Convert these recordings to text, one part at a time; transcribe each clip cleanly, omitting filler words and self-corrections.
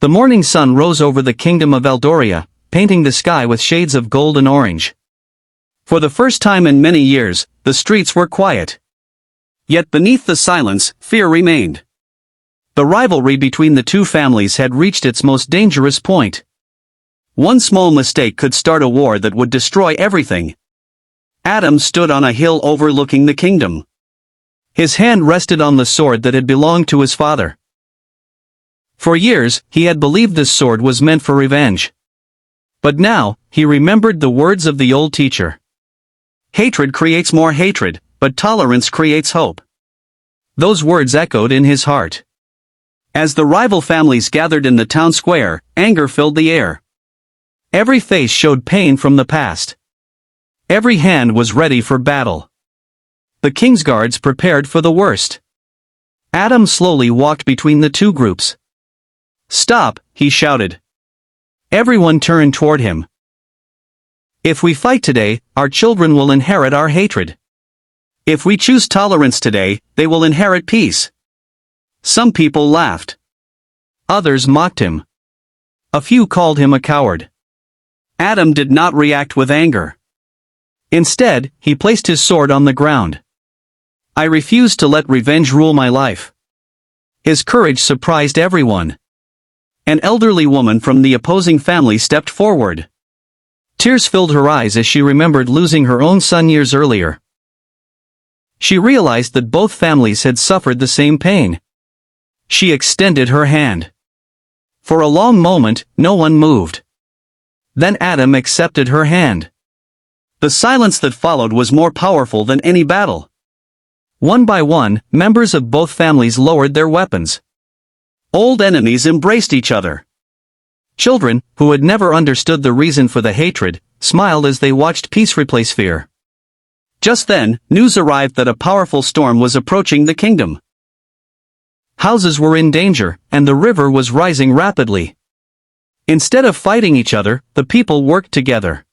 The morning sun rose over the kingdom of Eldoria, painting the sky with shades of gold and orange. For the first time in many years, the streets were quiet. Yet beneath the silence, fear remained. The rivalry between the two families had reached its most dangerous point. One small mistake could start a war that would destroy everything. Adam stood on a hill overlooking the kingdom. His hand rested on the sword that had belonged to his father. For years, he had believed this sword was meant for revenge. But now, he remembered the words of the old teacher. Hatred creates more hatred, but tolerance creates hope. Those words echoed in his heart. As the rival families gathered in the town square, anger filled the air. Every face showed pain from the past. Every hand was ready for battle. The king's guards prepared for the worst. Adam slowly walked between the two groups. "Stop," he shouted. Everyone turned toward him. "If we fight today, our children will inherit our hatred. If we choose tolerance today, they will inherit peace." Some people laughed. Others mocked him. A few called him a coward. Adam did not react with anger. Instead, he placed his sword on the ground. "I refuse to let revenge rule my life." His courage surprised everyone. An elderly woman from the opposing family stepped forward. Tears filled her eyes as she remembered losing her own son years earlier. She realized that both families had suffered the same pain. She extended her hand. For a long moment, no one moved. Then Adam accepted her hand. The silence that followed was more powerful than any battle. One by one, members of both families lowered their weapons. Old enemies embraced each other. Children, who had never understood the reason for the hatred, smiled as they watched peace replace fear. Just then, news arrived that a powerful storm was approaching the kingdom. Houses were in danger, and the river was rising rapidly. Instead of fighting each other, the people worked together.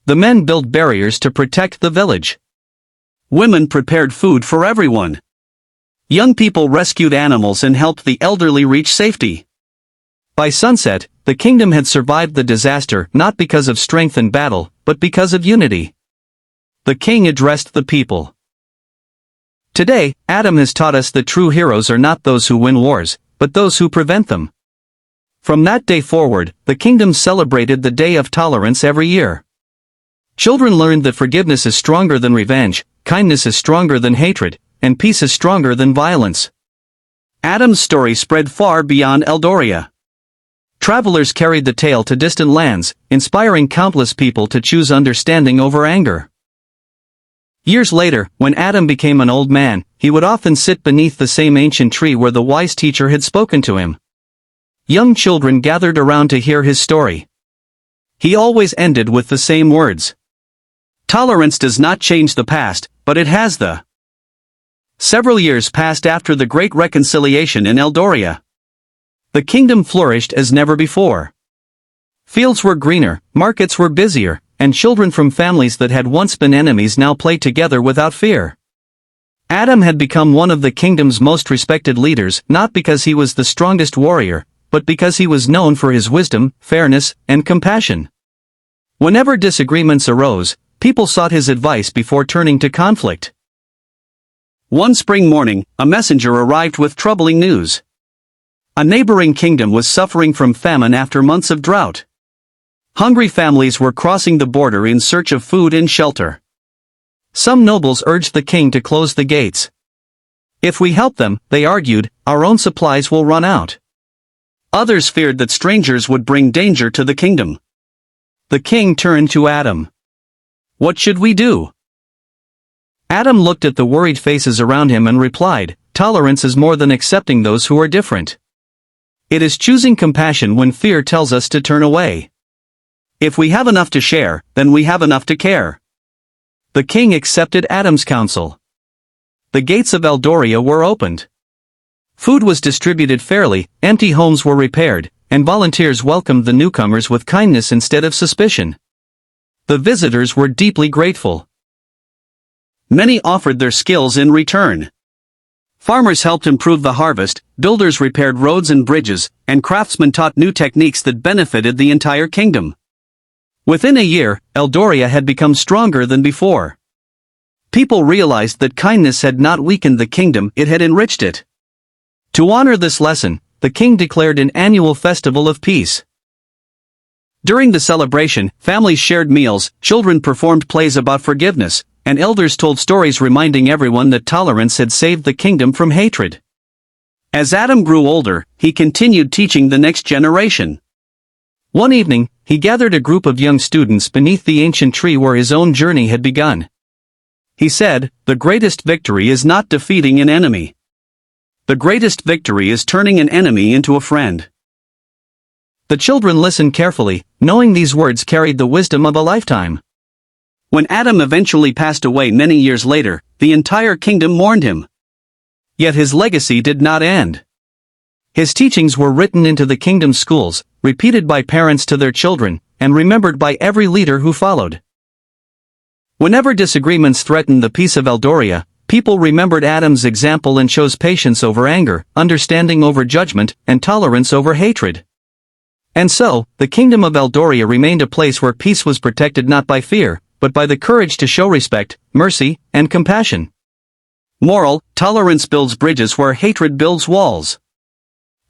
The men built barriers to protect the village. Women prepared food for everyone. Young people rescued animals and helped the elderly reach safety. By sunset, the kingdom had survived the disaster not because of strength in battle, but because of unity. The king addressed the people. Today, Adam has taught us that true heroes are not those who win wars, but those who prevent them. From that day forward, the kingdom celebrated the Day of Tolerance every year. Children learned that forgiveness is stronger than revenge, kindness is stronger than hatred, and peace is stronger than violence. Adam's story spread far beyond Eldoria. Travelers carried the tale to distant lands, inspiring countless people to choose understanding over anger. Years later, when Adam became an old man, he would often sit beneath the same ancient tree where the wise teacher had spoken to him. Young children gathered around to hear his story. He always ended with the same words. "Tolerance does not change the past, but it has the." Several years passed after the Great Reconciliation in Eldoria. The kingdom flourished as never before. Fields were greener, markets were busier, and children from families that had once been enemies now played together without fear. Adam had become one of the kingdom's most respected leaders, not because he was the strongest warrior, but because he was known for his wisdom, fairness, and compassion. Whenever disagreements arose, people sought his advice before turning to conflict. One spring morning, a messenger arrived with troubling news. A neighboring kingdom was suffering from famine after months of drought. Hungry families were crossing the border in search of food and shelter. Some nobles urged the king to close the gates. If we help them, they argued, our own supplies will run out. Others feared that strangers would bring danger to the kingdom. The king turned to Adam. "What should we do?" Adam looked at the worried faces around him and replied, "Tolerance is more than accepting those who are different. It is choosing compassion when fear tells us to turn away. If we have enough to share, then we have enough to care." The king accepted Adam's counsel. The gates of Eldoria were opened. Food was distributed fairly, empty homes were repaired, and volunteers welcomed the newcomers with kindness instead of suspicion. The visitors were deeply grateful. Many offered their skills in return. Farmers helped improve the harvest, builders repaired roads and bridges, and craftsmen taught new techniques that benefited the entire kingdom. Within a year, Eldoria had become stronger than before. People realized that kindness had not weakened the kingdom, it had enriched it. To honor this lesson, the king declared an annual festival of peace. During the celebration, families shared meals, children performed plays about forgiveness, and elders told stories reminding everyone that tolerance had saved the kingdom from hatred. As Adam grew older, he continued teaching the next generation. One evening, he gathered a group of young students beneath the ancient tree where his own journey had begun. He said, "The greatest victory is not defeating an enemy. The greatest victory is turning an enemy into a friend." The children listened carefully, knowing these words carried the wisdom of a lifetime. When Adam eventually passed away many years later, the entire kingdom mourned him. Yet his legacy did not end. His teachings were written into the kingdom's schools, repeated by parents to their children, and remembered by every leader who followed. Whenever disagreements threatened the peace of Eldoria, people remembered Adam's example and chose patience over anger, understanding over judgment, and tolerance over hatred. And so, the kingdom of Eldoria remained a place where peace was protected not by fear, but by the courage to show respect, mercy, and compassion. Moral: tolerance builds bridges where hatred builds walls.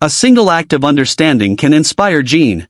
A single act of understanding can inspire Jean.